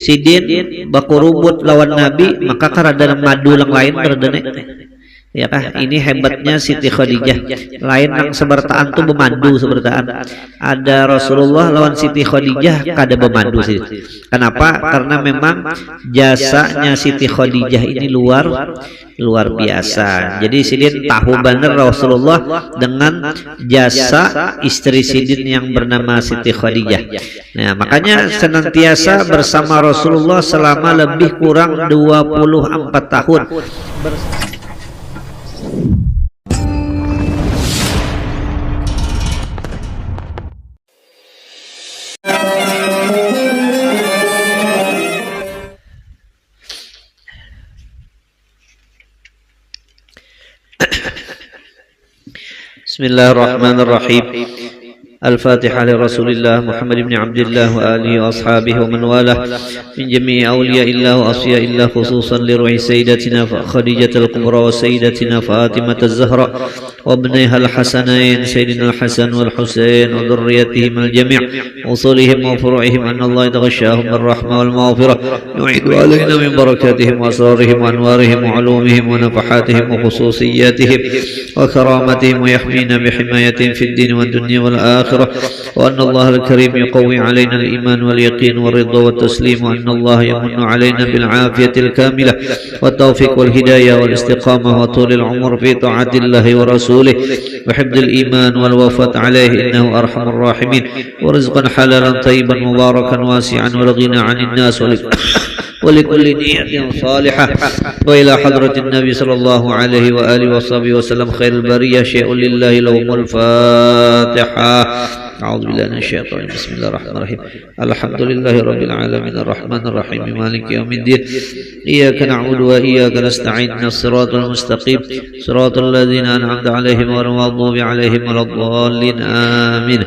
sidin baku rubut lawan Nabi maka karada madu lang lain berdene ya kah ini hebatnya Siti Khadijah lain yang sebertaan tuh bemandu sebertaan ada Rasulullah lawan Siti Khadijah kada bemandu sih. Kenapa? Karena memang jasanya Siti Khadijah ini luar biasa. Jadi Sidin tahu benar Rasulullah dengan jasa istri Sidin yang bernama Siti Khadijah. Nah, makanya senantiasa bersama Rasulullah selama lebih kurang 24 tahun. Bismillahirrahmanirrahim. Al-Fatihah li Rasulillah Muhammad ibn Abdullah wa alihi wa ashabihi wa man walah min jami'i awliya'illah wa asfiya'illah khususan li ruhi sayyidatina Khadijah al-Kubra wa sayyidatina Fatimah az-Zahra wa ibniha al-Hasanain sayyidina al-Hasan wal Husain wa dhurriyyatihim al-jami' usulihim wa furu'ihim anna Allah yataghashahum bir-rahmah wal maghfirah yu'idu alayna min barakatihim wa asrarihim wa anwarihim wa ulumihim wa nafahatihim wa khususiyatihim wa karamatihim wa yahmina bihimayatihim fid din wa dunya wal akhirah وأن الله الكريم يقوي علينا الإيمان واليقين والرضا والتسليم وأن الله يمن علينا بالعافية الكاملة والتوفيق والهداية والاستقامة وطول العمر في طاعة الله ورسوله وحفظ الإيمان والوفاة عليه إنه أرحم الراحمين ورزقا حلالا طيبا مباركا واسعا ورغنا عن الناس ولكل نية صالحة وإلى حضرة النبي صلى الله عليه وآله وصحبه وسلم خير البرية شيء لله لهم الفاتحة. أعوذ بالله من الشيطان بسم الله الرحمن الرحيم الحمد لله رب العالمين الرحمن الرحيم مالك يوم الدين إياك نعبد وإياك نستعين الصراط المستقيم صراط الذين أنعمت عليهم غير المغضوب عليهم ولا الضالين آمين.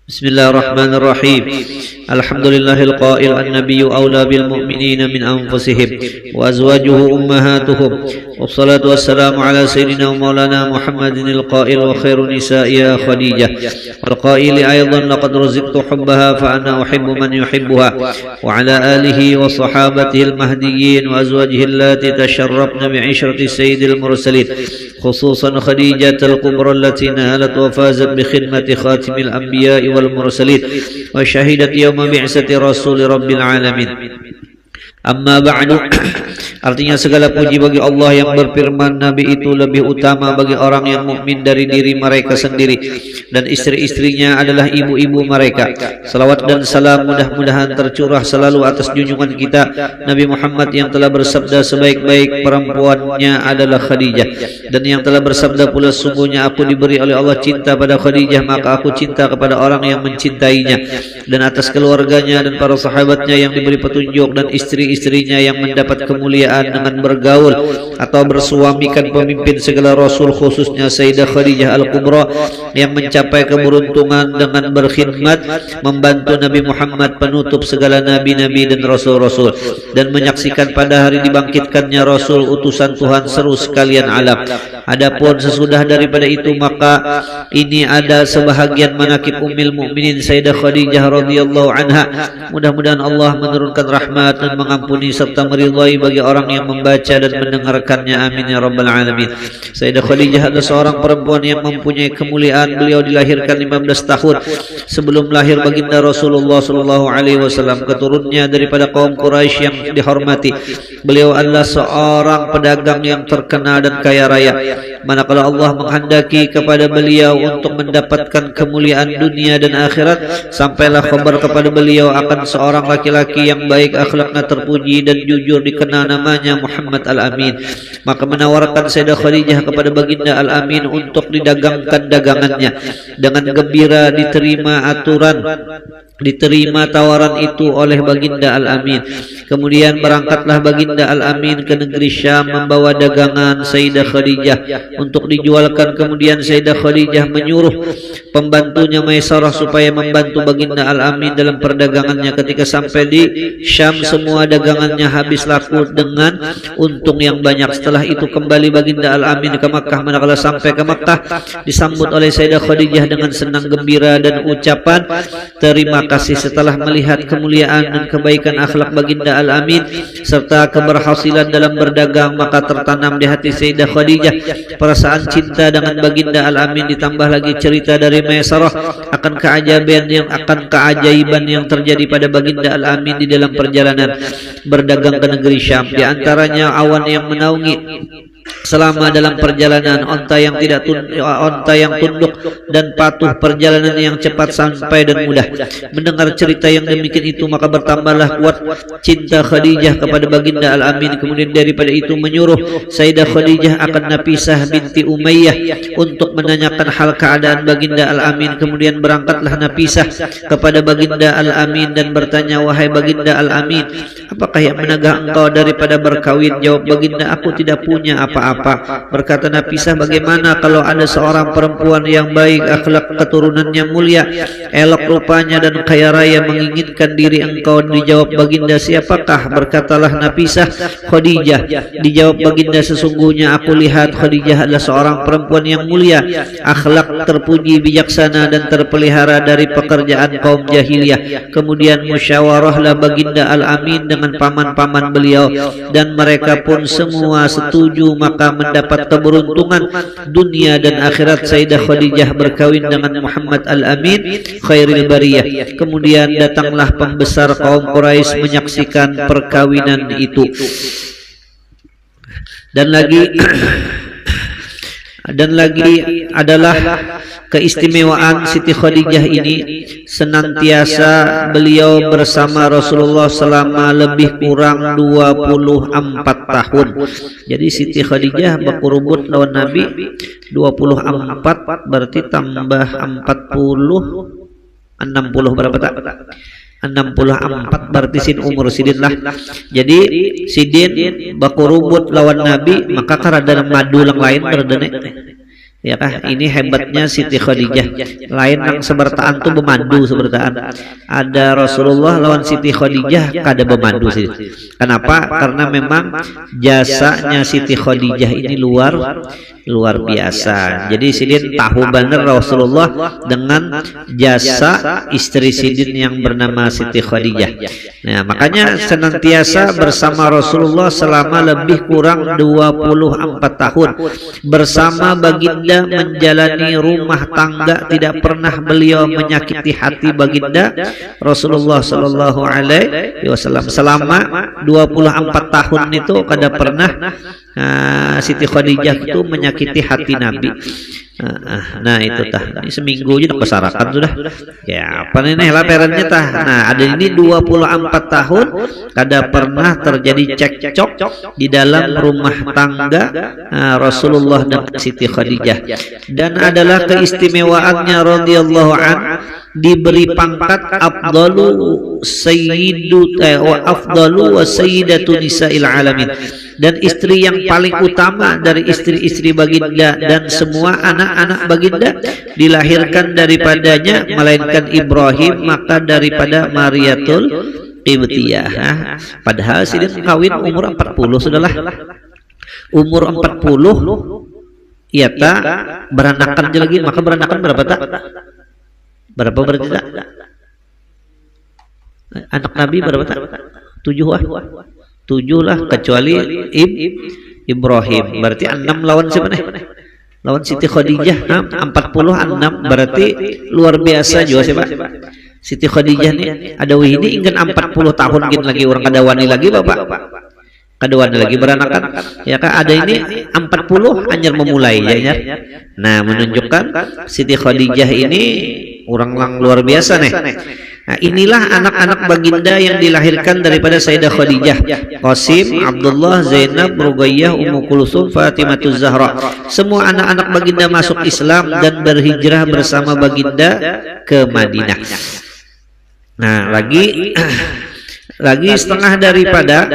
بسم الله الرحمن الرحيم الحمد لله القائل النبي أولى بالمؤمنين من أنفسهم وأزواجه أمهاتهم والصلاة والسلام على سيدنا ومولانا محمد القائل وخير نسائها خديجة والقائل أيضا لقد رزقت حبها فأنا أحب من يحبها وعلى آله وصحابته المهديين وأزواجه اللاتي تشرفن بعشرة سيد المرسلين خصوصا خديجة الكبرى التي نالت وفازت بخدمة خاتم الأنبياء والمرسلين وشهدت يوم بعثة رسول رب العالمين. Amma ba'du. Artinya segala puji bagi Allah yang berfirman Nabi itu lebih utama bagi orang yang mukmin dari diri mereka sendiri dan istri-istrinya adalah ibu-ibu mereka. Salawat dan salam mudah-mudahan tercurah selalu atas junjungan kita Nabi Muhammad yang telah bersabda sebaik-baik perempuannya adalah Khadijah dan yang telah bersabda pula sungguhnya aku diberi oleh Allah cinta pada Khadijah maka aku cinta kepada orang yang mencintainya dan atas keluarganya dan para sahabatnya yang diberi petunjuk dan istri-istrinya yang mendapat kemuliaan dengan bergaul atau bersuamikan pemimpin segala rasul khususnya Sayyidah Khadijah Al-Kubra yang mencapai keberuntungan dengan berkhidmat membantu Nabi Muhammad penutup segala nabi-nabi dan rasul-rasul dan menyaksikan pada hari dibangkitkannya rasul utusan Tuhan seru sekalian alam. Adapun sesudah daripada itu maka ini ada sebahagian manakib Ummul Mukminin Sayyidah Khadijah radhiyallahu anha. Mudah-mudahan Allah menurunkan rahmat dan mengampuni serta meridhai bagi orang yang membaca dan mendengarkannya. Amin ya rabbal alamin. Sayyidah Khadijah adalah seorang perempuan yang mempunyai kemuliaan. Beliau dilahirkan 15 tahun sebelum lahir baginda Rasulullah sallallahu alaihi wasallam, keturunannya daripada kaum Quraisy yang dihormati. Beliau adalah seorang pedagang yang terkenal dan kaya raya. Manakala Allah menghendaki kepada beliau untuk mendapatkan kemuliaan dunia dan akhirat, sampailah kabar kepada beliau akan seorang laki-laki yang baik akhlaknya terpuji dan jujur dikenal namanya Muhammad Al-Amin. Maka menawarkan Sayyidah Khadijah kepada baginda Al-Amin untuk didagangkan dagangannya. Dengan gembira diterima tawaran itu oleh baginda Al-Amin. Kemudian berangkatlah baginda Al-Amin ke negeri Syam membawa dagangan Sayyidah Khadijah untuk dijualkan. Kemudian Sayyidah Khadijah menyuruh pembantunya Maisarah supaya membantu baginda Al-Amin dalam perdagangannya. Ketika sampai di Syam semua dagangannya habis laku dengan untung yang banyak. Setelah itu kembali baginda Al-Amin ke Makkah. Manakala sampai ke Makkah disambut oleh Sayyidah Khadijah dengan senang gembira dan ucapan terima kasih setelah melihat kemuliaan dan kebaikan akhlak baginda Al-Amin serta keberhasilan dalam berdagang, maka tertanam di hati Sayyidah Khadijah perasaan cinta dengan baginda Al-Amin, ditambah lagi cerita dari Maisarah akan keajaiban yang terjadi pada baginda Al-Amin di dalam perjalanan berdagang ke negeri Syam. Di antaranya awan yang menaungi selama dalam perjalanan, onta yang tunduk dan patuh, perjalanan yang cepat sampai dan mudah. Mendengar cerita yang demikian itu, maka bertambahlah kuat cinta Khadijah kepada baginda Al-Amin. Kemudian daripada itu menyuruh Sayyidah Khadijah akan Nafisah binti Umayyah untuk menanyakan hal keadaan baginda Al-Amin. Kemudian berangkatlah Nafisah kepada baginda Al-Amin dan bertanya, wahai baginda Al-Amin, apakah yang menegah engkau daripada berkawin? Jawab baginda, aku tidak punya apa-apa. Berkata Nafisah, bagaimana kalau ada seorang perempuan yang baik akhlak, keturunannya mulia, elok rupanya dan kaya raya menginginkan diri engkau? Dijawab baginda, siapakah? Berkatalah Nafisah, Khadijah. Dijawab baginda, sesungguhnya aku lihat Khadijah adalah seorang perempuan yang mulia, akhlak terpuji, bijaksana dan terpelihara dari pekerjaan kaum jahiliyah. Kemudian musyawarahlah baginda Al-Amin dengan paman-paman beliau dan mereka pun semua setuju, maka mendapat keberuntungan dunia dan akhirat. Sayyidah Khadijah berkawin dengan Muhammad Al-Amin khairil bariyah. Kemudian datanglah pembesar kaum Quraisy menyaksikan perkawinan itu. Dan lagi adalah keistimewaan Siti Khadijah ini, senantiasa beliau bersama Rasulullah selama lebih kurang 24 tahun. Jadi Siti Khadijah berkurubut lawan Nabi 24, berarti tambah 40 60 berapa tak? 64 berarti umur Sidin lah. Jadi Sidin berkurubut lawan Nabi, maka karena madu yang lain berdene. Ya kah, ini hebatnya Siti Khadijah. Lain yang sebertaan tuh bemandu sebertaan. Ada Rasulullah lawan Siti Khadijah kada bemandu sih. Kenapa? Karena memang jasanya Siti Khadijah ini luar biasa. Jadi Sidin tahu benar Rasulullah dengan jasa istri Sidin yang bernama Siti Khadijah. Nah, makanya senantiasa bersama Rasulullah selama lebih kurang 24 tahun. Bersama baginda menjalani rumah tangga, tidak pernah beliau menyakiti hati baginda Rasulullah sallallahu alaihi wasallam. Selama 24 tahun itu kada pernah Siti Khadijah itu menyakiti hati Nabi. Nah itu tah, ini seminggu aja kesarakan sudah. Ya apa nih lah perannya tah. Nah ada ini 24 tahun kada pernah terjadi cekcok di dalam rumah tangga Rasulullah dan Siti Khadijah. Dan adalah keistimewaannya radhiyallahu an, diberi pangkat afdalu wa sayyidatu nisa'il alamin, dan istri yang paling utama dari istri-istri baginda, dan semua anak-anak baginda dilahirkan daripadanya melainkan Ibrahim, maka daripada Mariatul Qibtiyah. Padahal Sidin kawin umur 40 sudahlah. Umur 40 iya tak beranakan lagi, maka beranakan berapa tak? Berapa berarti tak? Anak Nabi berapa tak? 7 lah, kecuali Ibrahim. Berarti 6 lawan siapa nih? Lawan Siti Khadijah 46, berarti luar biasa juga siapa? Siti Khadijah nih ada ini ingin 40 tahun gini lagi orang kada wani lagi bapak. Kada wani lagi beranakan. Ya kan ada ini 40 anjir memulai ya. Nah, menunjukkan Siti Khadijah ini orang luar biasa nih. Nah, inilah anak-anak baginda yang dilahirkan daripada Sayyidah Khadijah: Qasim, Abdullah, Zainab, Ruqayyah, Ummu Kulsum, Fatimahuz Zahra. Semua anak-anak baginda masuk Islam dan berhijrah bersama baginda ke Madinah. Nah, lagi setengah daripada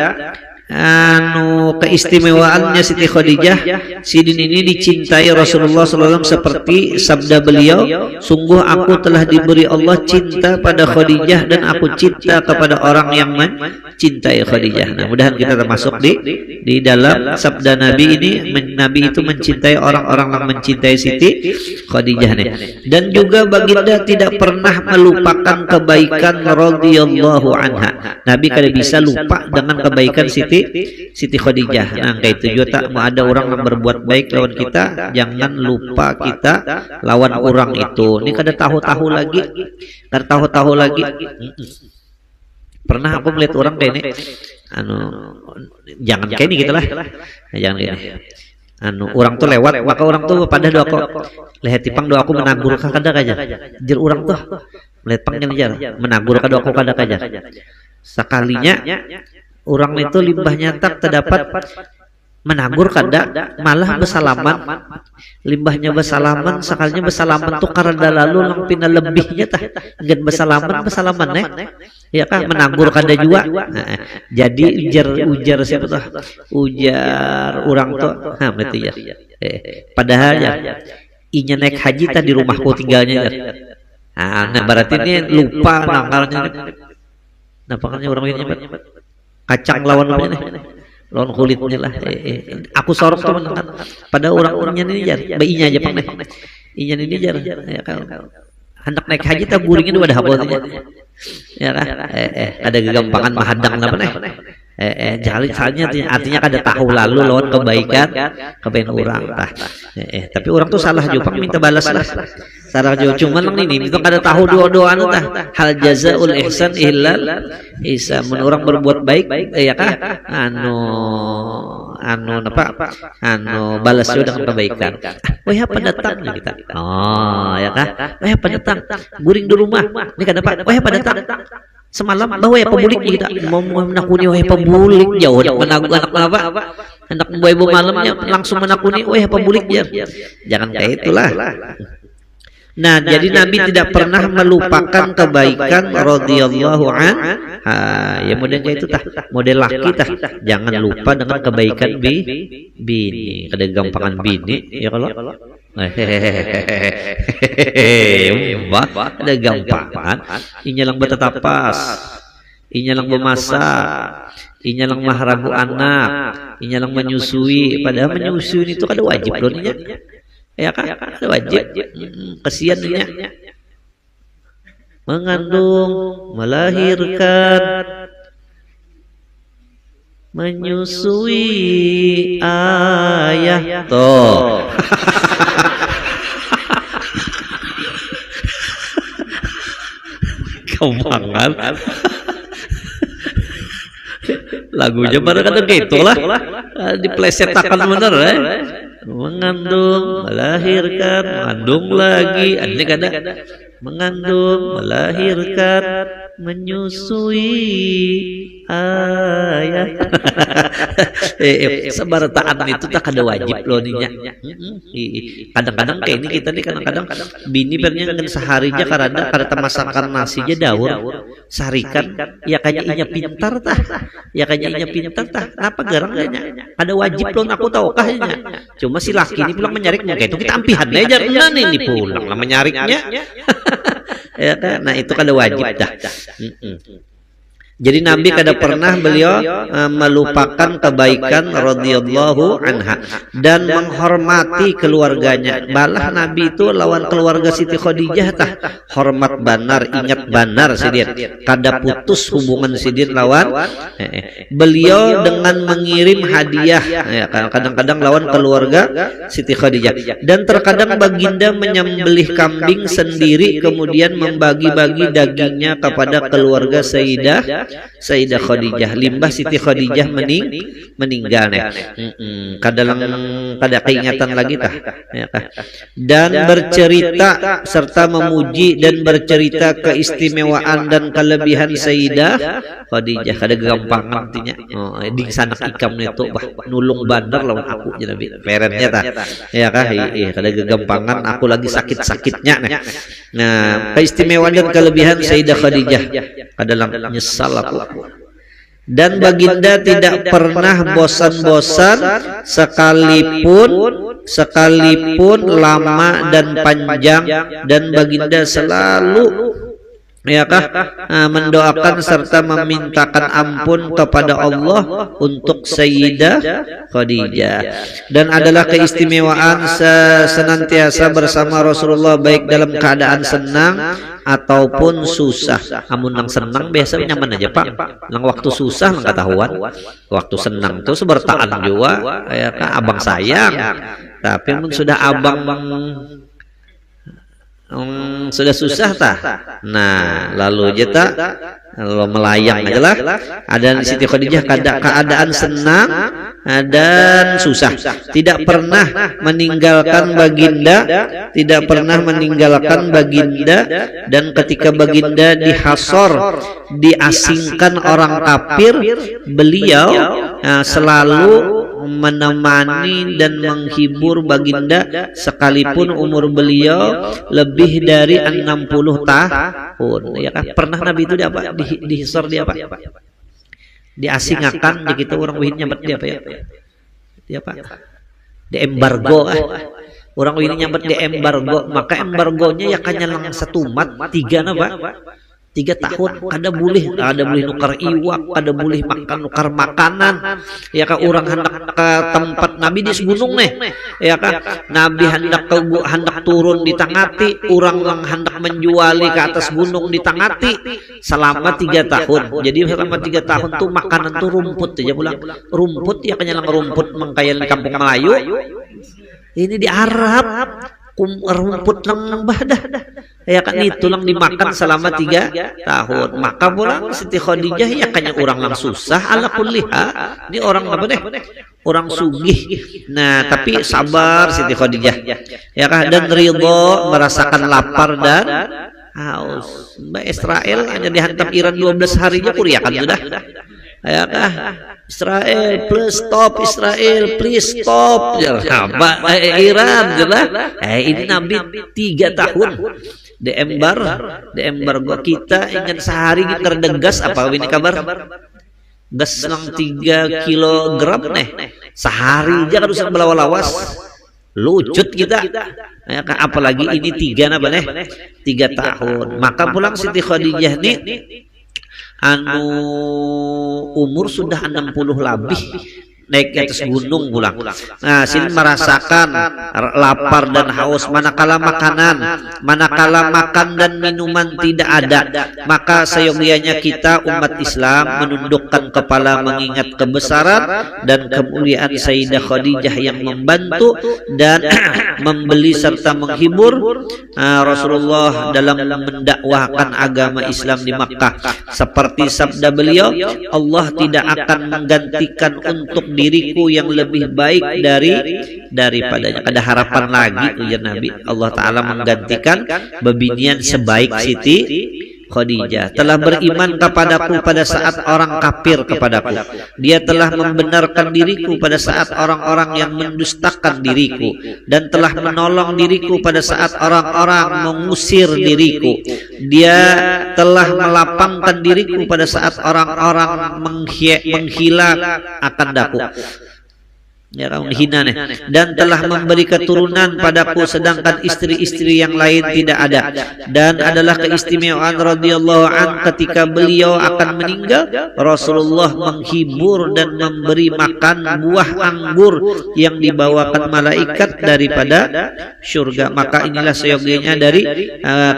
keistimewaannya Siti Khadijah, Sidin ini dicintai Rasulullah SAW seperti sabda beliau, sungguh aku telah diberi Allah cinta pada Khadijah dan aku cinta kepada orang yang mencintai Khadijah. Nah, mudahan kita termasuk di dalam sabda Nabi ini. Nabi itu mencintai orang-orang yang mencintai Siti Khadijah nih. Dan juga baginda tidak pernah melupakan kebaikan radhiyallahu anha. Nabi kada bisa lupa dengan kebaikan Siti Khadijah. Nah, kayak itu juga tak mau ada orang yang berbuat baik lawan kita, jangan lupa kita lawan orang itu. Ini kada tahu-tahu lagi, kada tahu-tahu lagi. Pernah aku melihat orang kayak ini, jangan kayak ini gitulah, jangan kayak ini. Orang tuh lewat, maka orang tuh pada doa kok, lihat tipang doa aku menagur kada aja. Jir orang tuh lihat pangnya aja, menagur doa aku kada aja. Sekalinya orang itu limbahnya tak terdapat menagur kada, malah bersalaman. Limbahnya bersalaman, sekalinya bersalaman tuh karena lalu lang pina lebihnya tah gen bersalaman ya kah, menagur kada juga. Jadi ujar siapa tuh, ujar orang tuh, berarti ya padahal ya inya naik haji tadi rumahku tinggalnya ya. Nah berarti ini lupa nakalnya. Nah pakalnya orang ini kacang lawan kulitnya lah. Aku sorok tuh menengah pada orang-orangnya ini jar, bayinya aja pang inya ini jar ya kan. Hendak naik haji tak guringin udah habosnya. Ya kan? Ada kegampangan mahadang apa nih? Jali salnya artinya kada tahu lalu lawan kebaikan orang tah. Tapi orang tuh salah juga minta balas lah. Salah juga cuman ini minta kada tahu doa-doa anu tah. Hal jazaul ihsan illal ihsan. Mun orang berbuat baik ya kah? Balas juga dengan kebaikan. Wah apa datang kita? Oh ya kah? Wah apa datang? Guring di rumah. Ini kada apa? Wah apa datang? Semalam bahwa ya pemulik kita mau menakuni wahai pemulik jauh menagu anak apa anak ibu malamnya langsung menakuni wahai pemulik jangan kayak itulah. Nah jadi Nabi tidak pernah melupakan kebaikan radhiyallahu an. Ya model kayak itu tah, model laki tah, jangan lupa dengan kebaikan bini. Kada gampangan bini ya kalau ada gampangan inya lang bertetapas, inya lang memasak, inya lang maharagu anak, inya lang menyusui. Padahal menyusui itu kada wajib loh inya ya kan, kada wajib. Kasihan inya mengandung, melahirkan, menyusui ayah toh. Kembangan lagunya baru kata gitulah diplesetkan bener mengandung, melahirkan, mengandung lagi, ini kada mengandung, melahirkan, menyusui ayah. Sebarataan itu tak ada wajib loh ninya. Kadang-kadang kayak ini kita nih kadang-kadang bini pernya ngan seharinya karena masakan nasinya daur sarikan ya kayaknya inya pintar tah. Ya kayaknya inya pintar tah. Kenapa garang kayaknya? Ada wajib loh aku tahu kahnya. Cuma si laki ini pulang menyariknya kayak itu kita ampihan aja ini pulang lah menyariknya. Ya kan? Nah itu kada wajib dah. Jadi Nabi kada pernah beliau melupakan kebaikan radhiyallahu anha dan menghormati keluarganya. Balah Nabi itu lawan keluarga Siti Khadijah tah hormat banar, ingat banar sidin. Kada putus hubungan sidin lawan beliau dengan mengirim hadiah. Kadang-kadang lawan keluarga Siti Khadijah. Dan terkadang baginda menyembelih kambing sendiri kemudian membagi-bagi dagingnya kepada keluarga Sayyidah Khadijah. Limbah Siti Khadijah meninggal nih. Kada keingatan lagi tah. Dan bercerita serta memuji dan bercerita keistimewaan dan kelebihan Sayyidah Khadijah. Kada gampang nantinya. Di sana ikam itu nulung bandar lawan aku jadi perennya tah. Ya kah? Kada gagampangan aku lagi sakit-sakitnya nih. Nah, keistimewaan dan kelebihan Sayyidah Khadijah. Kada lang nyesal aku. dan baginda tidak pernah bosan-bosan sekalipun lama dan panjang, dan baginda selalu mendoakan serta memintakan ampun kepada Allah untuk Sayyidah Khadijah. Dan adalah keistimewaan senantiasa bersama Rasulullah baik dalam keadaan senang ataupun susah. Amun nang senang biasa nyaman aja Pak. Nang waktu susah nggak tahuan. Waktu senang tuh sebertaan juga abang sayang. Tapi mun sudah abang sudah susah tah. Nah, lalu aja tak kalau melayang aja lah. Ada Siti Khadijah keadaan senang dan susah. Tidak pernah meninggalkan baginda, dan ketika baginda dihasor, diasingkan orang kafir, beliau selalu menemani dan menghibur baginda sekalipun umur beliau lebih dari 60 tahun. Ya kan? Pernah Nabi itu dihisor dia apa? Diasingkan begitu orang wihnya dia apa ya? Dia apa? Di embargo Orang wihnya nyambat di embargo, maka embargonya ya kanyalang satumat 3 tahun. Ada boleh nukar iwak, ada boleh nukar makanan. Ya kan orang hendak ke tempat Nabi di gunung ya kan Nabi hendak turun di Tangati, orang yang hendak menjuali ke atas gunung di Tangati selama 3 tahun. Jadi selama 3 tahun tuh makanan tuh rumput aja pulang. Rumput ya kanyalang rumput mengkayal di kampung Melayu. Ini di Arab rumput lang badah ya kan itu lang dimakan selama 3 tahun. Maka pulang Siti Khadijah ya kanya orang lang susah ala kulliha, ini orang apa deh, orang sugih. Nah tapi sabar Siti Khadijah ya kan, dan ridho merasakan lapar dan haus. Mbak Israel hanya dihantam Iran 12 harinya kuriakan sudah ya kan. Israel please stop ya Iran jelas. Ini Nabi 3 tahun di embargo. Kita ingin sehari kita gas apa ini kabar gas lang 3 kilogram sehari aja kan usah belawas lucut kita ya kan, apalagi ini 3 tahun. Maka pulang Siti Khadijah nih umur sudah 60 lebih, naik ke atas gunung pulang. Nah, sini merasakan lapar dan haus manakala makan dan minuman tidak ada. Maka seyogianya kita umat Islam menundukkan kepala mengingat kebesaran dan kemuliaan Sayyidah Khadijah yang membantu dan membeli serta menghibur Rasulullah dalam mendakwahkan agama Islam di Makkah. Seperti sabda beliau, Allah tidak akan menggantikan untuk diriku yang lebih baik daripadanya. Ada harapan lagi ujar Nabi, Allah Ta'ala menggantikan bebinian sebaik Siti Khadijah. Telah beriman kepadaku pada saat orang kafir kepadaku. Dia telah membenarkan diriku pada saat orang-orang yang mendustakan diriku, dan telah menolong diriku pada saat orang-orang mengusir diriku. Dia telah melapangkan diriku pada saat orang-orang menghina akan daku. Ya kamu hina dan telah memberi keturunan padaku sedangkan istri-istri yang lain tidak ada. Dan adalah keistimewaan radhiyallahu an ketika beliau akan meninggal, Rasulullah menghibur dan memberi makan buah anggur yang dibawakan malaikat daripada surga. Maka inilah seyogianya dari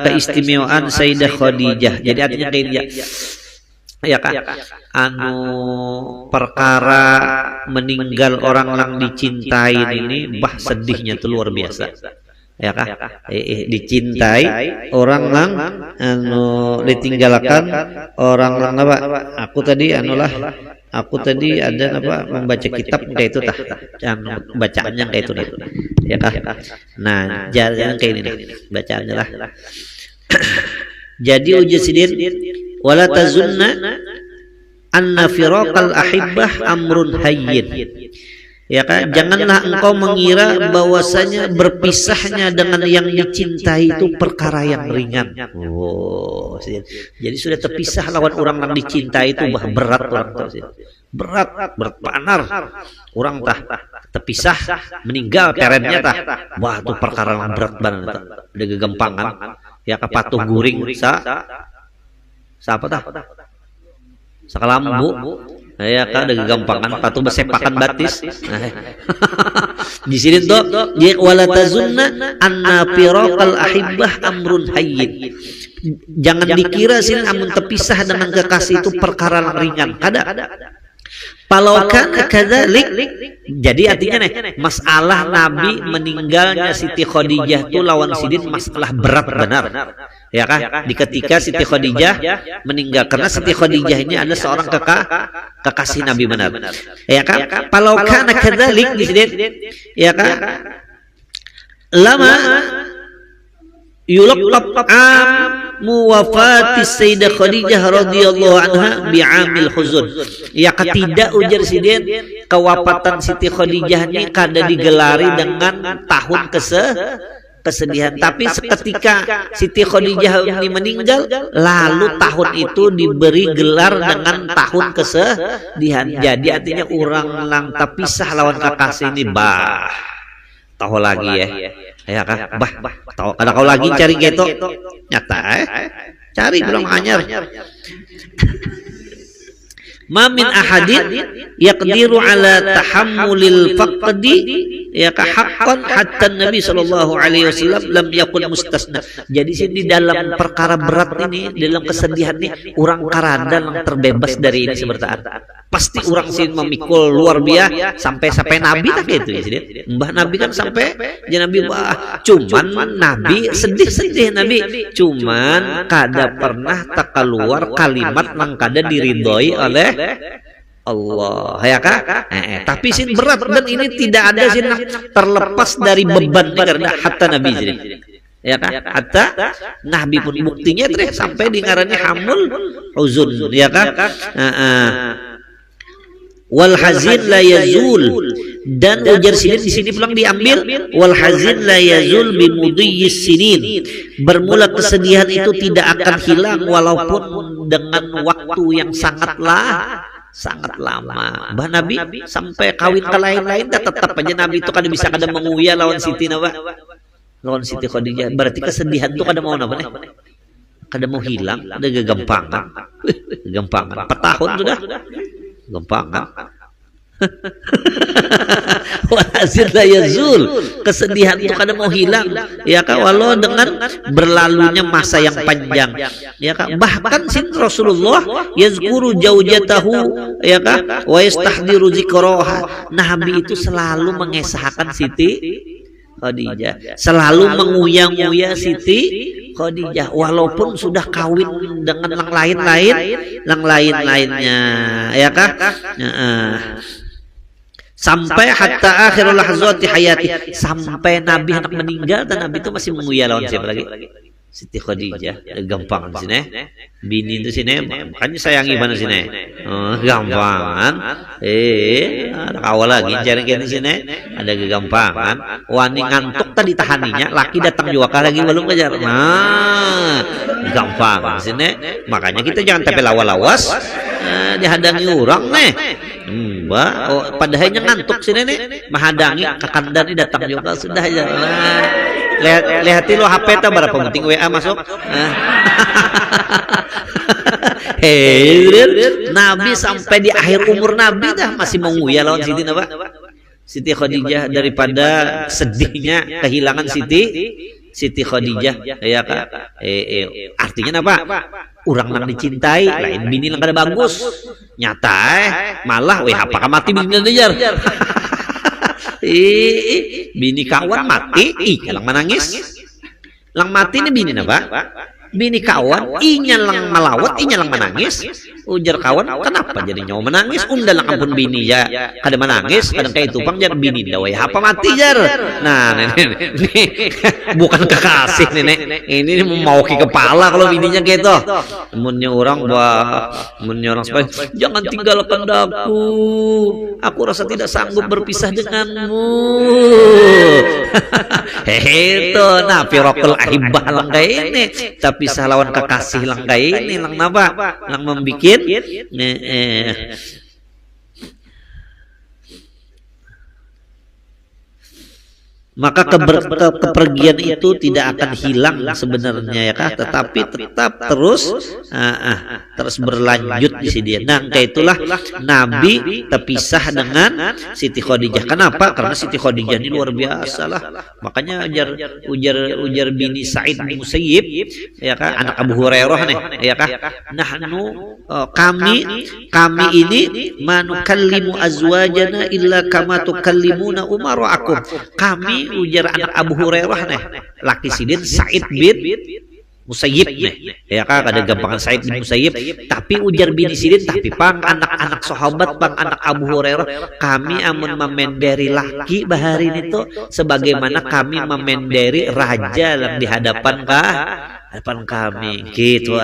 keistimewaan Sayyidah Khadijah. Jadi artinya kayak ya kan perkara meninggal orang yang dicintai ini sedihnya tuh luar biasa ya kan. Dicintai orang yang ditinggalkan orang yang apa, aku tadi ada membaca kitab kayak itu bacaannya kayak itu ya kan. Nah jangan kayak ini bacaannya lah. Jadi ujisidin wala tazunna anna firaqal ahibbah amrun hayyin. Ya kan, janganlah engkau mengira bahwasanya berpisahnya dengan yang dicintai itu perkara yang ringan. Oh, jadi sudah terpisah lawan orang yang dicintai itu berat orang tuh. Berat panar. Orang tah terpisah meninggal perennya tah. Wah, itu perkara yang berat banget. Ada kegampangan. Ya kapatuh guring siapa tah? Sakalambu. Ya kan ada kegampangan patuh bersepakan batis. Di sini tuh ya wala tazunna anna firaqal ahibbah amrun hayyin. Jangan dikira sini amun terpisah dengan kekasih itu perkara yang ringan. Kada. Kalau kana kadzalik, jadi artinya nih masalah Nabi meninggalnya Siti Khadijah itu lawan sidin masalah berat benar. Ya kan? Di ketika Siti Khadijah meninggal, karena Siti Khadijah ini adalah seorang kekasih Nabi benar. Ya kan? Kalau kana kadzalik di sini, ya kan? Lama yulaqab muwafati Sayyidah Khadijah radhiyallahu anha bi'amil huzun. Ya ketidak ujar sidin kewafatan Siti Khadijah ini kada digelari dengan tahun kesedihan, tapi seketika Siti Khadijah ini meninggal, lalu tahun itu diberi gelar dengan tahun kesedihan. Jadi artinya orang lang terpisah lawan kekasih ini tahu lagi ya kan, tahu ada kau lagi cari gitu nyata cari belum anyar. Ma min ahadin yaqdiru ala tahammulil faqdi ya ka haqqan hatta Nabi sallallahu alaihi wasallam lam yakun mustasna. Jadi di dalam perkara berat ini, dalam kesedihan ini, orang karada yang terbebas dari ini seperti pasti orang sih memikul luar biasa sampai Nabi tak gitu ya sih. Mbah Nabi kan sampai ya Nabi cuman Nabi sedih Nabi cuman kada pernah tak keluar kalimat yang kada diridhoi oleh Allah ya kan? Tapi sin berat dan ini tidak ada sin terlepas dari beban karena hatta Nabi sini. Ya kan? Hatta Nabi pun buktinya sampai di ngarannya hamul uzun ya kan? Wal hazin la yazul, dan ujar sinin di sini pulang diambil wal hazin la yazul bi mudhiyyis sinin. Bermula kesedihan itu tidak akan hilang walaupun dengan waktu yang sangat lama. Bah Nabi sampai kawin ke lain-lain tetap aja Nabi itu kada bisa kada menguya lawan Siti lawan Siti Khadijah. Berarti kesedihan itu kada mau apa nih? Kada mau hilang, ada gegampangan. Petahun sudah gempangan. Wazir la yazul, kesedihan itu kada mau hilang ya kan, walau dengan berlalunya masa yang panjang ya kan. Bahkan sin Rasulullah yazkuru jaujatahu ya kan wa yastahdiru zikraha. Nabi itu selalu mengesahkan Siti Khadijah, selalu menguya-nguya Siti Khadijah walaupun sudah kawin dengan yang lainnya ya kan. Sampai hatta akhirul lahzati hayati, sampai Nabi hendak meninggal dan Nabi itu masih menguya lawan siapa lagi? Siti Khadijah. Gampang sini bini itu sini makanya sayangi mana sini. Gampangan ada awal lagi cari di sini ada kegampangan. Wani ngantuk tadi tahaninya, laki datang juga lagi belum kejar. Gampang sini, makanya kita jangan tapi lawas dihadangi orang nih. Padahalnya ngantuk sini nih, menghadangi kakandan ini datang juga sudah aja. Lihat lo HP itu berapa penting WA masuk. Nabi sampai di akhir umur Nabi dah masih menguya lawan Siti Khadijah daripada sedihnya kehilangan Siti Khadijah ya kan. Artinya apa? Orang yang dicintai lain bini yang kada bagus nyata malah apakah mati bini ngejar. Bini kawan mati lang menangis lang mati ini bini apa bini kawan inya lang malawat, inya lang menangis. Ujar kawan, kenapa jadi nyawa menangis? Unda lang ampun bini ya, kada menangis, kadang kayak tupang jar bini dawai apa mati jar. Nah, nenek, bukan kekasih nenek, ini mau ke kepala kalau bininya gitu. Munnya orang supaya jangan tinggalkan aku rasa tidak sanggup berpisah denganmu. Hehe itu, nah firaqul ahibah lang kayak ini, tapi lawan kekasih lang kayak ini lang napa, lang membikin maka kepergian itu tidak akan hilang sebenarnya ya kah, tetapi tetap terus berlanjut di sini. Nah, itulah Nabi terpisah dengan Siti Khadijah. Kenapa? Karena Siti Khadijah ini luar biasa lah. Makanya ujar bini Sa'id bin Musayyib ya kah, anak Abu Hurairah nih ya kah. Kami ini manukallimu azwajana illa kama tukallimuna umarakum. Kami ujar anak Abu Hurairah nih, laki sidin Sa'id bin Musayyib nih ya kan, ada gampangan Sa'id bin Musayyib, tapi ujar bini sidin, tapi pang anak-anak sahabat, pang anak Abu Hurairah, kami amun memenderi laki baharin itu sebagaimana kami memenderi raja di hadapan kami gitu.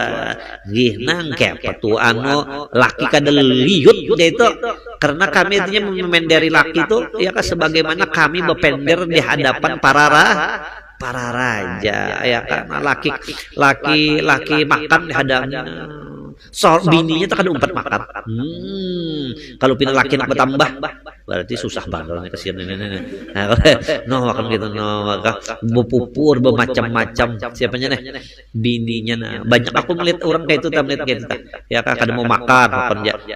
Nang kayak petuan laki kada liut itu, karena kami artinya memenderi laki itu ya kan, sebagaimana kami berpender di hadapan para raja ya kan. Laki makan di hadapan bininya tak ada umpat makan. Kalau pindah laki nak bertambah berarti susah banget kesian ini. Makan gitu, maka berpupur bermacam-macam. Siapanya nih? Bininya nah. Banyak aku melihat orang kayak itu, melihat kayak itu. Ya kan, kada mau makan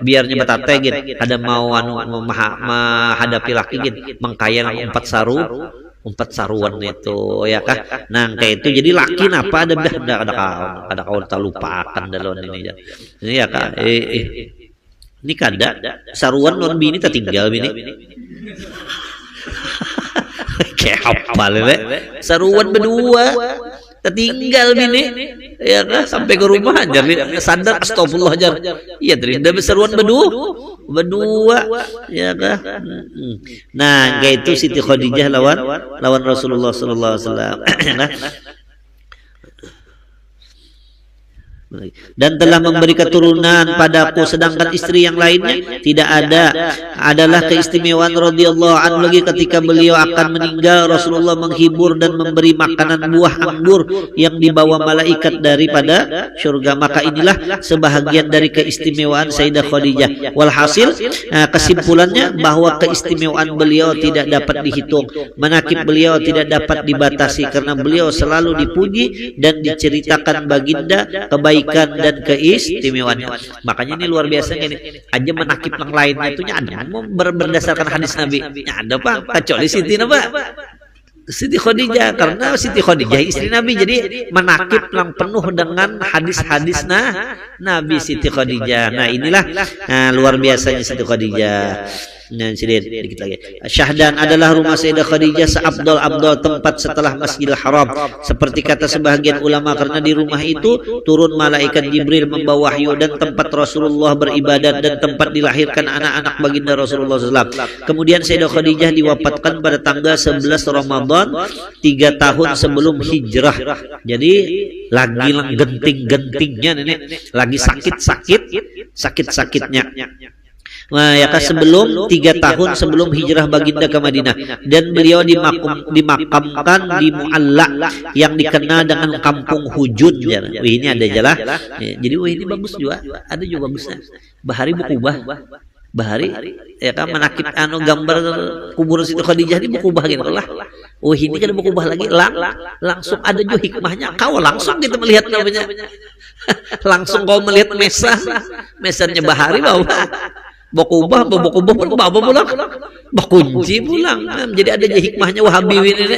biarnya betate gitu. Kada mau menghadapi laki gitu. Mengkaya umpat saruan itu ya kan. Nah kayak itu jadi laki apa ada kawan tak lupakan dalam ini ya kan. Ini kada saruan non bini tertinggal bini. Kayak apa le? Saruan berdua tertinggal bini ya kan, sampai ke rumah aja sadar astagfirullah aja. Iya terindah seruan berdua ya kan. Nah kayak itu Siti Khadijah lawan Rasulullah sallallahu alaihi wasallam. Dan telah memberi keturunan padaku, sedangkan istri yang lainnya tidak ada. Adalah keistimewaan radhiyallahu anhu lagi ketika beliau akan meninggal, Rasulullah menghibur dan memberi makanan buah anggur yang dibawa malaikat daripada surga. Maka inilah sebahagian dari keistimewaan Sayyidah Khadijah. Walhasil kesimpulannya bahwa keistimewaan beliau tidak dapat dihitung, manakib beliau tidak dapat dibatasi, karena beliau selalu dipuji dan diceritakan baginda kebaikan dan keistimewaannya. Makanya ini luar biasa ini. Aja menakib yang lainnya itu ada berdasarkan hadis Nabi. Ada Pak, kecuali Siti Khadijah, karena Siti Khadijah istri Nabi, jadi menakib yang penuh dengan hadis-hadis Nabi Siti Khadijah. Nah inilah luar biasanya Siti Khadijah. Nah, sedikit lagi. Syahdan adalah rumah Sayyidah Khadijah seabdal-abdal tempat setelah Masjidil Haram. Seperti kata sebahagian ulama, karena di rumah itu turun malaikat Jibril membawa wahyu dan tempat Rasulullah beribadat dan tempat dilahirkan anak-anak baginda Rasulullah SAW. Kemudian Sayyidah Khadijah diwafatkan pada tanggal 11 Ramadan 3 tahun sebelum hijrah. Jadi lagi genting-gentingnya nenek, lagi sakit-sakitnya. Nah, ya kan, sebelum 3 tahun sebelum hijrah baginda ke Madinah, dan beliau dimakamkan di Mu'alla yang dikenal dengan kampung Hujun. Ini ada jalan. Jadi ini bagus juga. Ada juga bagusnya. Bahari Bahari ya kan, menakib gambar kuburan Siti Khadijah di buku bah gitu lah. Ini kan buku bah lagi langsung ada juga hikmahnya. Kau langsung kita melihat namanya. Langsung kau melihat mesannya Bahari bahwa Bokubah pun bawa pulang, bakunci pulang. Jadi ada hikmahnya Wahabi ini,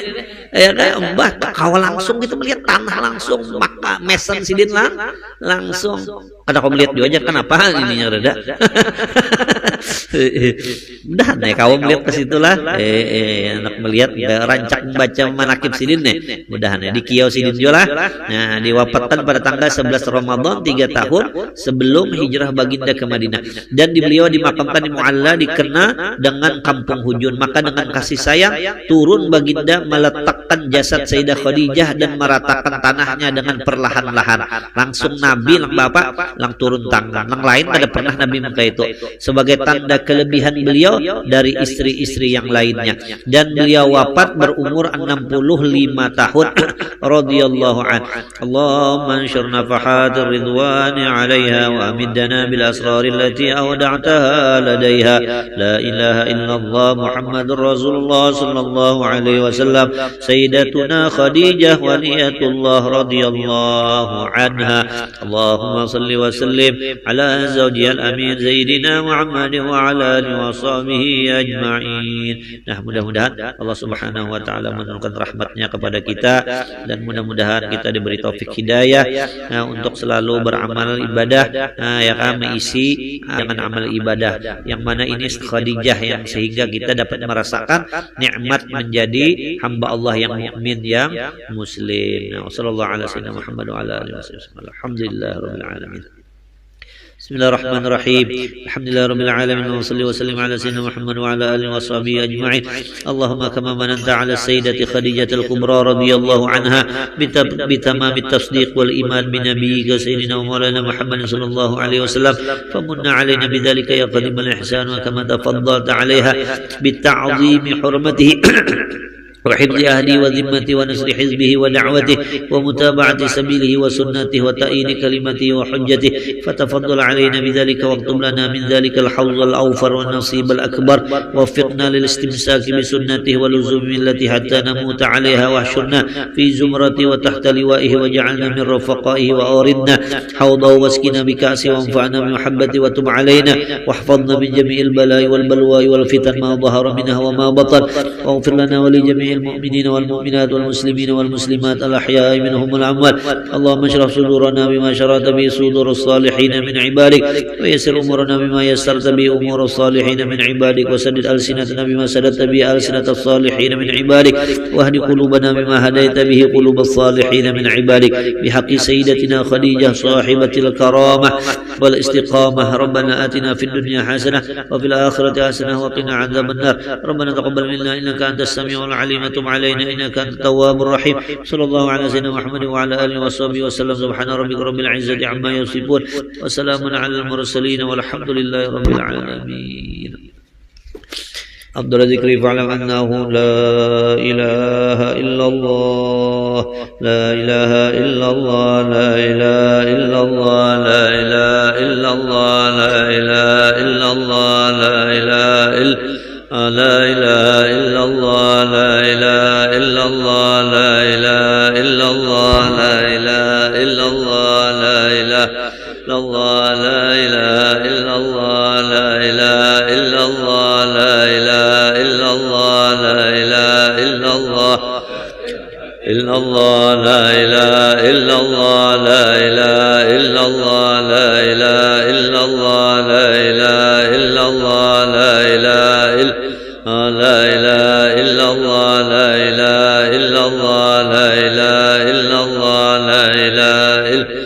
ya kayak mbah kau langsung kita melihat tanah langsung, maka mesan sidin langsung. Kada kau melihat juga aja, kenapa ininya reda. Mudahan ya kawan melihat ke situlah. Anak melihat rancak membaca manakib sidin nih. Mudahan ya di Kiau Sidin juga lah. Nah, diwafatkan pada tanggal 11 Ramadan 3 tahun sebelum hijrah baginda ke Madinah. Dan beliau dimakamkan di Mu'alla dikena dengan kampung Hujun. Maka dengan kasih sayang turun baginda meletakkan jasad Sayyidah Khadijah dan meratakan tanahnya dengan perlahan-lahan. Langsung Nabi lang Bapak lang turun tangan. Lang lain ada pernah Nabi muka itu sebagai tanda kelebihan beliau dari istri-istri yang lainnya. Dan beliau wafat berumur 65 tahun radhiyallahu an. Allahumma anshur nafahat ridwani 'alaiha wa amiddana bil asrar allati awda'taha ladaiha. La ilaha illallah Muhammadur Rasulullah sallallahu alaihi wasallam. Sayyidatuna Khadijah waliyatullah radhiyallahu anha. Allahumma salli wa sallim ala zawjihal amin Sayyidina Muhammad wa ala alihi wa sahbihi ajma'in. Nah, mudah-mudahan Allah Subhanahu wa taala menurunkan rahmatnya kepada kita dan mudah-mudahan kita diberi taufik hidayah untuk selalu beramal ibadah ya kan, mengisi dengan amal ibadah yang mana ini Khadijah yang sehingga kita dapat merasakan nikmat menjadi hamba Allah yang mukmin yang muslim. Wassallallahu ala sayyidina Muhammad wa ala alihi wasallam. Alhamdulillahirabbil alamin. Bismillahirrahmanirrahim. Alhamdulillahirabbil alamin wa salli wa sallim ala sayyidina Muhammad wa ala alihi washabihi ajma'in. Allahumma kama mananta ala sayyidati Khadijah al-Kubra radhiyallahu anha bitamam at-tasdiq wal iman bi nabiyyika sayyidina wa maulana Muhammad sallallahu alaihi wasallam famunna alaina bidzalika ya qadim al-ihsan wa kama tafaddalta 'alaiha bit'azimi hurmatihi وحفظ أهلي وذمتي ونصر حزبه ودعوته ومتابعة سبيله وسنته وتأييد كلمته وحجته فتفضل علينا بذلك واكتب لنا من ذلك الحوض الأوفر والنصيب الأكبر ووفقنا للاستمساك بسنته ولزوم ملته حتى نموت عليها واحشرنا في زمرته وتحت لوائه وجعلنا من رفقائه وأوردنا حوضه واسقنا بكأسه وانفعنا بمحبته وتب علينا واحفظنا من جميع البلاء والبلوى والفتن ما ظهر منها وما بطن واغفر لنا ولجميع المؤمنين والمؤمنات والمسلمين والمسلمات الأحياء منهم والأموات. اللهم اشرح صدورنا بما شرعت به صدور الصالحين من عبادك ويسر أمورنا بما يسرت به أمور الصالحين من عبادك وسدد ألسنتنا بما سددت به ألسنة الصالحين من عبادك واهد قلوبنا بما هديت به قلوب الصالحين من عبادك بحق سيدتنا خديجة صاحبة الكرامة والاستقامة. ربنا آتنا في الدنيا حسنة وفي الآخرة حسنة وقنا عذاب النار. ربنا تقبل منا إنك أنت السميع العليم تب علينا إنك أنت التواب الرحيم. صلى الله على سيدنا محمد وعلى آله وصحبه وسلم. سبحان ربك رب العزة عما يصفون وسلام على المرسلين والحمد لله رب العالمين. أفضل ذكر فاعلم أنه لا إله إلا الله لا إله إلا الله لا إله إلا الله لا إله إلا الله لا إله إلا الله لا إله إلا لا إله إلا الله لا إله إلا الله لا إله إلا الله لا إله إلا الله لا إله إلا الله لا إله إلا الله لا إله إلا الله لا إله إلا الله لا إله إلا الله إلا الله لا إله إلا الله لا إله إلا الله لا إله إلا الله لا إله إلا الله لا إله إلا لا إله إلا الله لا إله إلا الله لا إله إلا الله لا إله إلا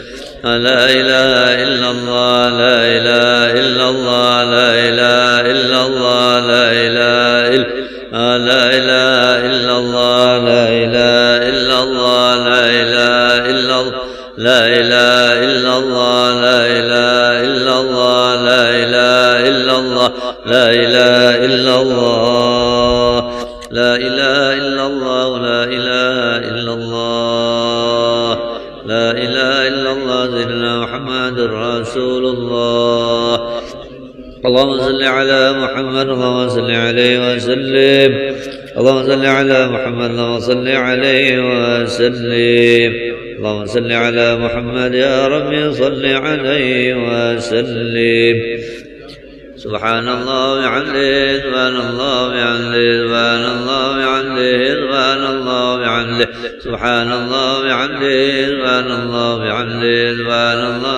لا إله إلا الله لا إله إلا الله لا إله إلا الله لا إله إلا لا إله إلا الله لا إله إلا الله لا إله إلا لا إله إلا الله لا إله إلا الله لا إله إلا الله لا إله إلا الله لا إله إلا الله لا إله إلا الله لا إله إلا الله سيدنا محمد رسول الله. اللهم صل على محمد اللهم صل عليه وسلم. اللهم صل على محمد اللهم صل عليه وسلم. اللهم صل على محمد يا رب صل عليه وسلم. سبحان الله وبحمده سبحان الله وبحمده سبحان الله وبحمده سبحان الله وبحمده سبحان الله وبحمده سبحان الله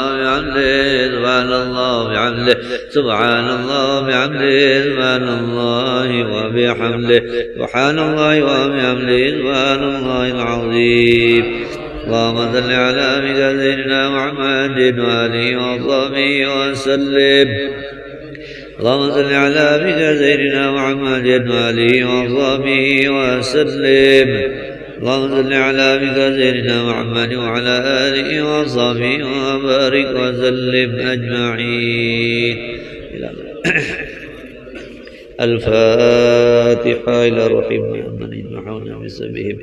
وبحمده سبحان الله وبحمده سبحان الله وبحمده سبحان الله وبحمده سبحان الله وبحمده سبحان الله العظيم. اللهم صل على سيدنا محمد وآله وصحبه وسلم. اللهم صل على سيدنا محمد وآله وصحبه وسلم. اللهم صل على سيدنا محمد وعلى آله وصحبه وبارك وسلم أجمعين. الفاتحة إلى روح محمد وحونا بسبهم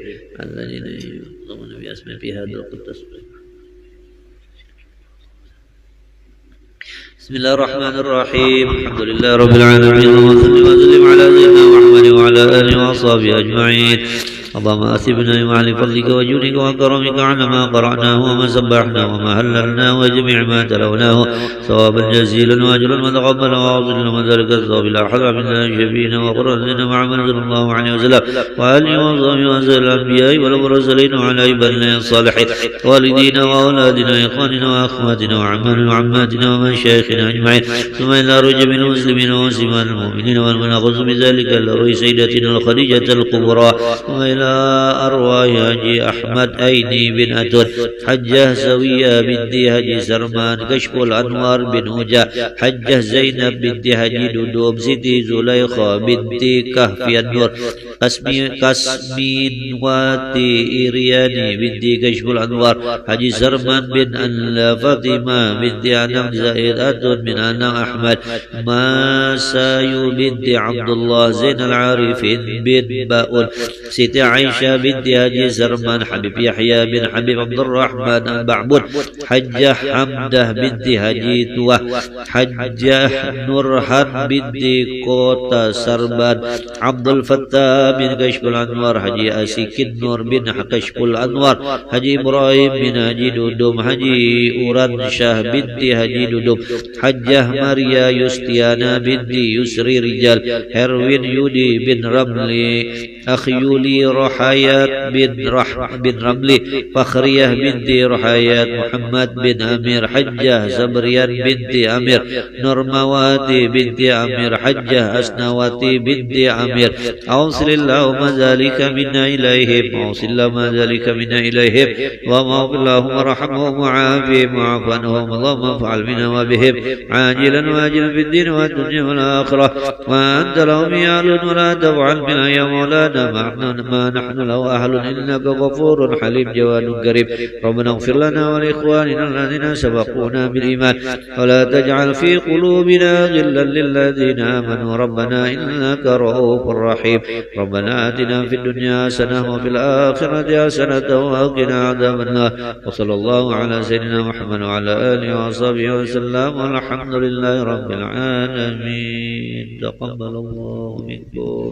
الذين يؤمنون بأسماء في هذا القدس. بسم الله الرحمن الرحيم. الحمد لله رب العالمين وصلى وسلم على سيدنا محمد وعلى آله وصحبه أجمعين. اللهم أثبنا بمعالي فضلك وجودك وكرمك على ما قرأناه وما سبحناه وما هللناه وجميع ما تلوناه ثوابا جزيلا وأجرا وتقبلا وأوصل لنا ذلك الثواب إلى حضرة من شفينا وقرنا محمد صلى الله عليه وسلم وآله وصحبه وسلم الأنبياء والمرسلين وعلى عبادنا الصالحين والدينا وأولادنا وإخواننا وأخواتنا وعماتنا وعماتنا ومشايخنا أجمعين ثم إلى رجب المسلمين ومسلمات المؤمنين والمناقص بذلك الروي سيدتنا الخديجة الكبرى وإلى أرواح حجي أحمد أيني بن أتون حجة سوية بنت حجي سرمان كشف الأنوار بن هجا حجة زينب بنت حجي دودوم سيدي زليخة بنت كهفي النور كسمين واتي إيرياني بنت كشف الأنوار حجي سرمان بن أنلا فاطمة بنت أنام زائد أتون من أنام أحمد ما سايو بنت عبد الله زين العارفين بن باؤل سيدي عائشة بنت حجي سرمان حبيب يحيى بن حبيب عبد الرحمن بعبد حجة حمده بنت حجي توه حجة نورهان بنت كوتا سربان عبد الفتاح بن كشف الأنوار حجي أسيك النور بن كشف الأنوار حجي إبراهيم بن حجي دودوم حجي أوران شاه بنت حجي دودوم حجة ماريا يستيانا بنت يسري رجال هروين يودي بن رملي أخيولي رحيات بن رملي فخرية بنت رحيات محمد بن أمير حجة زبريان بنت أمير نورمواتي بنت أمير حجة أسنواتي بنت أمير أوصل اللهم ذلك منا إليهم أوصل اللهم ذلك منا إليهم اللهم ارحمهم وعافهم وعف عنهم اللهم افعل منا وبهم عاجلا واجلا في الدين والدنيا والآخرة وأنت لهم يعلون ولا تفعل منا يا مولانا ما نحن له أهل إنك غفور حليم جواد كريم. ربنا اغفر لنا ولإخواننا الذين سبقونا بالإيمان ولا تجعل في قلوبنا غلا للذين آمنوا ربنا إنك رؤوف رحيم. ربنا آتنا في الدنيا حسنة وفي الآخرة حسنة وقنا عذاب النار. وصلى الله على سيدنا محمد وعلى آله وصحبه وسلم والحمد لله رب العالمين. تقبل الله منكم.